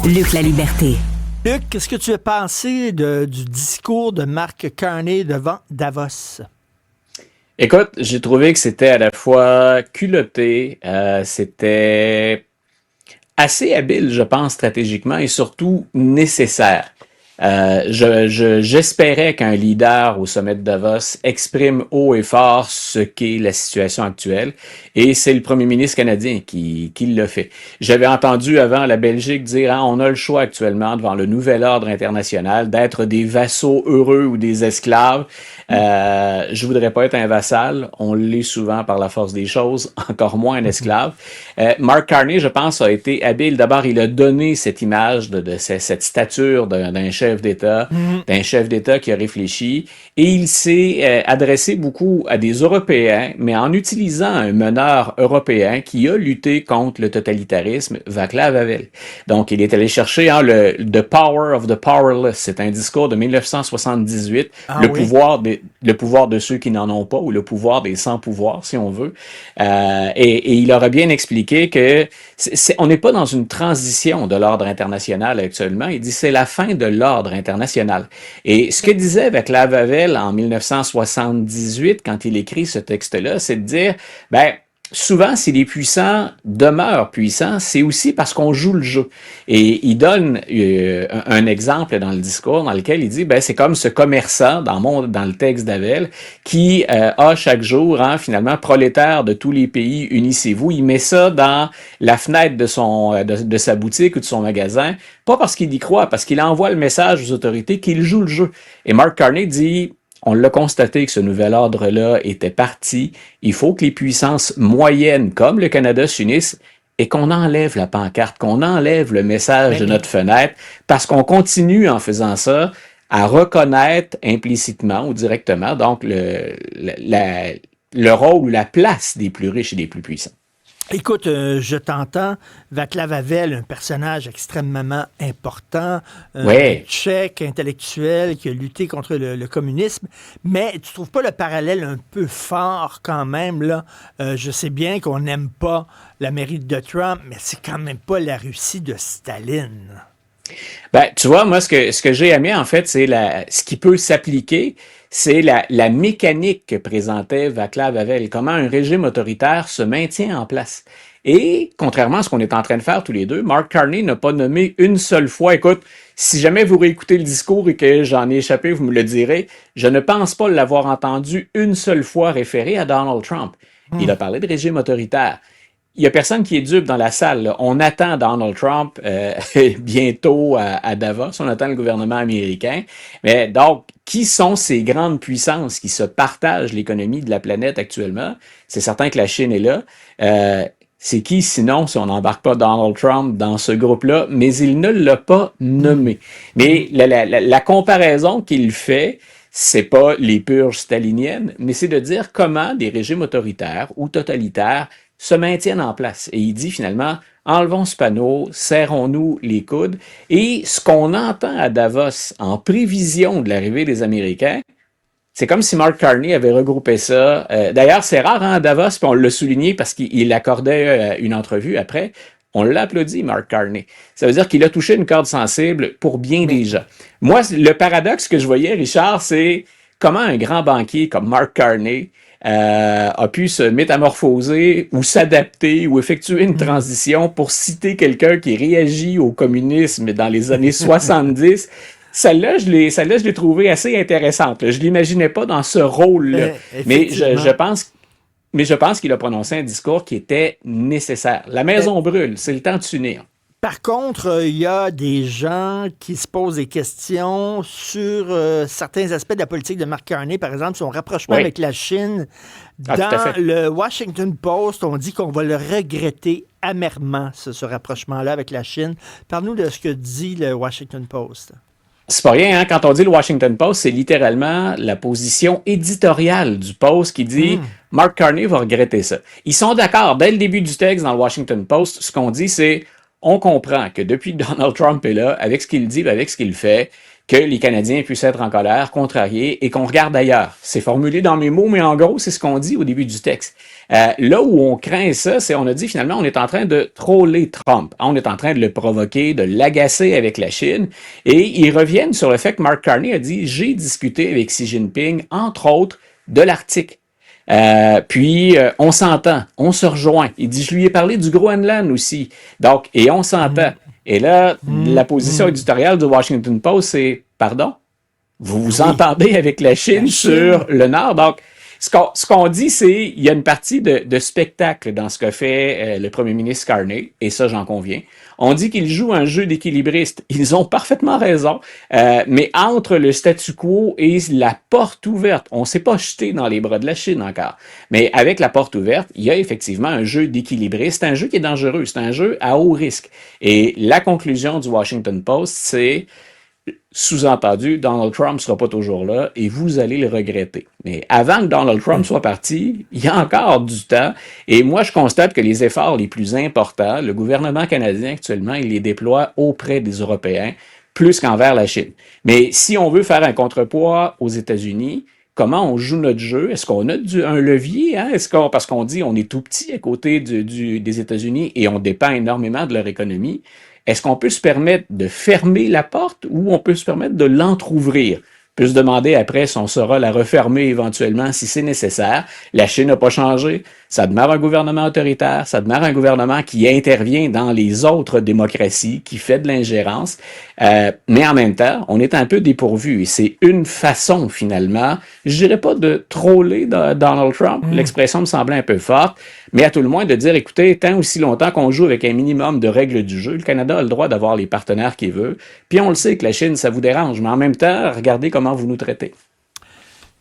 Luc La Liberté. Luc, qu'est-ce que tu as pensé du discours de Mark Carney devant Davos? Écoute, j'ai trouvé que c'était à la fois culotté, c'était assez habile, je pense, stratégiquement et surtout nécessaire. J'espérais qu'un leader au sommet de Davos exprime haut et fort ce qu'est la situation actuelle, et c'est le premier ministre canadien qui l'a fait. J'avais entendu avant la Belgique dire on a le choix actuellement devant le nouvel ordre international d'être des vassaux heureux ou des esclaves. Je voudrais pas être un vassal, on l'est souvent par la force des choses, encore moins un esclave. Mark Carney, je pense, a été habile. D'abord, il a donné cette image de cette stature d'un chef d'État, d'un chef d'État qui a réfléchi, et il s'est adressé beaucoup à des Européens, mais en utilisant un meneur européen qui a lutté contre le totalitarisme, Václav Havel. Donc, il est allé chercher The Power of the Powerless. C'est un discours de 1978, le pouvoir de ceux qui n'en ont pas, ou le pouvoir des sans-pouvoirs, si on veut. Et il aura bien expliqué que on n'est pas dans une transition de l'ordre international actuellement. Il dit c'est la fin de l'ordre international. Et ce que disait Václav Havel en 1978, quand il écrit ce texte-là, c'est de dire, souvent, si les puissants demeurent puissants, c'est aussi parce qu'on joue le jeu. Et il donne un exemple dans le discours dans lequel il dit, c'est comme ce commerçant dans le texte d'Havel qui a chaque jour, finalement, prolétaires de tous les pays, unissez-vous. Il met ça dans la fenêtre de sa boutique ou de son magasin, pas parce qu'il y croit, parce qu'il envoie le message aux autorités qu'il joue le jeu. Et Mark Carney dit, on l'a constaté que ce nouvel ordre-là était parti. Il faut que les puissances moyennes, comme le Canada, s'unissent et qu'on enlève la pancarte, qu'on enlève le message de notre fenêtre, parce qu'on continue en faisant ça à reconnaître implicitement ou directement donc le rôle ou la place des plus riches et des plus puissants. Écoute, je t'entends, Václav Havel, un personnage extrêmement important, tchèque, intellectuel, qui a lutté contre le communisme, mais tu trouves pas le parallèle un peu fort quand même, là? Je sais bien qu'on n'aime pas l'Amérique de Trump, mais c'est quand même pas la Russie de Staline. Tu vois, moi, ce que j'ai aimé, en fait, c'est ce qui peut s'appliquer, c'est la mécanique que présentait Václav Havel, comment un régime autoritaire se maintient en place. Et, contrairement à ce qu'on est en train de faire tous les deux, Mark Carney n'a pas nommé une seule fois, écoute, si jamais vous réécoutez le discours et que j'en ai échappé, vous me le direz, je ne pense pas l'avoir entendu une seule fois référer à Donald Trump. Il a parlé de régime autoritaire. Il n'y a personne qui est dupe dans la salle, là. On attend Donald Trump bientôt à Davos, on attend le gouvernement américain. Mais donc, qui sont ces grandes puissances qui se partagent l'économie de la planète actuellement? C'est certain que la Chine est là. C'est qui, sinon, si on n'embarque pas Donald Trump dans ce groupe-là? Mais il ne l'a pas nommé. Mais la comparaison qu'il fait, c'est pas les purges staliniennes, mais c'est de dire comment des régimes autoritaires ou totalitaires se maintiennent en place. Et il dit finalement, enlevons ce panneau, serrons-nous les coudes. Et ce qu'on entend à Davos en prévision de l'arrivée des Américains, c'est comme si Mark Carney avait regroupé ça. D'ailleurs, c'est rare à Davos, puis on l'a souligné parce qu'il accordait une entrevue après. On l'a applaudi, Mark Carney. Ça veut dire qu'il a touché une corde sensible pour bien des gens. Moi, le paradoxe que je voyais, Richard, c'est comment un grand banquier comme Mark Carney a pu se métamorphoser ou s'adapter ou effectuer une transition pour citer quelqu'un qui réagit au communisme dans les années 70. Celle-là, je l'ai trouvée assez intéressante. Je l'imaginais pas dans ce rôle-là. Mais je pense qu'il a prononcé un discours qui était nécessaire. La maison brûle, c'est le temps de s'unir. Par contre, il y a des gens qui se posent des questions sur certains aspects de la politique de Mark Carney, par exemple, son rapprochement avec la Chine. Dans le Washington Post, on dit qu'on va le regretter amèrement, ce rapprochement-là avec la Chine. Parle-nous de ce que dit le Washington Post. C'est pas rien, hein? Quand on dit le Washington Post, c'est littéralement la position éditoriale du Post qui dit Mark Carney va regretter ça. Ils sont d'accord. Dès le début du texte dans le Washington Post, ce qu'on dit, c'est on comprend que depuis que Donald Trump est là, avec ce qu'il dit, avec ce qu'il fait, que les Canadiens puissent être en colère, contrariés, et qu'on regarde ailleurs. C'est formulé dans mes mots, mais en gros, c'est ce qu'on dit au début du texte. Là où on craint ça, c'est on a dit finalement, on est en train de troller Trump. On est en train de le provoquer, de l'agacer avec la Chine. Et ils reviennent sur le fait que Mark Carney a dit, j'ai discuté avec Xi Jinping, entre autres, de l'Arctique. Puis, on s'entend, on se rejoint. Il dit, je lui ai parlé du Groenland aussi. Donc, et on s'entend. Et là, la position éditoriale du Washington Post, c'est, pardon, vous vous entendez avec la Chine sur le Nord. Donc, ce qu'on dit, c'est il y a une partie de spectacle dans ce que fait le premier ministre Carney, et ça, j'en conviens. On dit qu'il joue un jeu d'équilibriste. Ils ont parfaitement raison, mais entre le statu quo et la porte ouverte, on ne s'est pas jeté dans les bras de la Chine encore. Mais avec la porte ouverte, il y a effectivement un jeu d'équilibriste. C'est un jeu qui est dangereux. C'est un jeu à haut risque. Et la conclusion du Washington Post, c'est sous-entendu, Donald Trump ne sera pas toujours là et vous allez le regretter. Mais avant que Donald Trump soit parti, il y a encore du temps. Et moi, je constate que les efforts les plus importants, le gouvernement canadien actuellement, il les déploie auprès des Européens, plus qu'envers la Chine. Mais si on veut faire un contrepoids aux États-Unis, comment on joue notre jeu? Est-ce qu'on a un levier? Hein? Parce qu'on dit on est tout petit à côté des États-Unis et on dépend énormément de leur économie. Est-ce qu'on peut se permettre de fermer la porte ou on peut se permettre de l'entrouvrir? On peut se demander après si on saura la refermer éventuellement si c'est nécessaire. La Chine n'a pas changé. Ça demeure un gouvernement autoritaire. Ça demeure un gouvernement qui intervient dans les autres démocraties, qui fait de l'ingérence. Mais en même temps, on est un peu dépourvu. Et c'est une façon, finalement, je dirais pas de troller Donald Trump. L'expression me semblait un peu forte. Mais à tout le moins de dire, écoutez, tant aussi longtemps qu'on joue avec un minimum de règles du jeu, le Canada a le droit d'avoir les partenaires qu'il veut. Puis on le sait que la Chine, ça vous dérange. Mais en même temps, regardez comment vous nous traitez.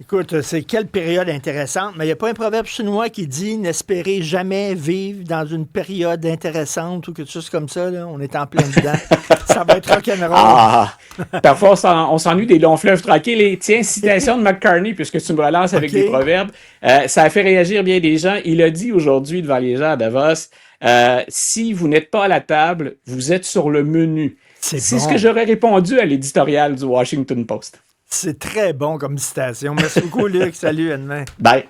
Écoute, c'est quelle période intéressante, mais il n'y a pas un proverbe chinois qui dit « N'espérez jamais vivre dans une période intéressante » ou quelque chose comme ça, là. On est en plein dedans. Ça va être rock'n'roll. Ah! Parfois, on s'ennuie des longs fleuves tranquilles. Tiens, citation de McCartney, puisque tu me relances avec des proverbes. Ça a fait réagir bien des gens. Il a dit aujourd'hui devant les gens à Davos, si vous n'êtes pas à la table, vous êtes sur le menu. C'est ce que j'aurais répondu à l'éditorial du Washington Post. C'est très bon comme citation. Merci beaucoup, Luc. Salut, à demain. Bye.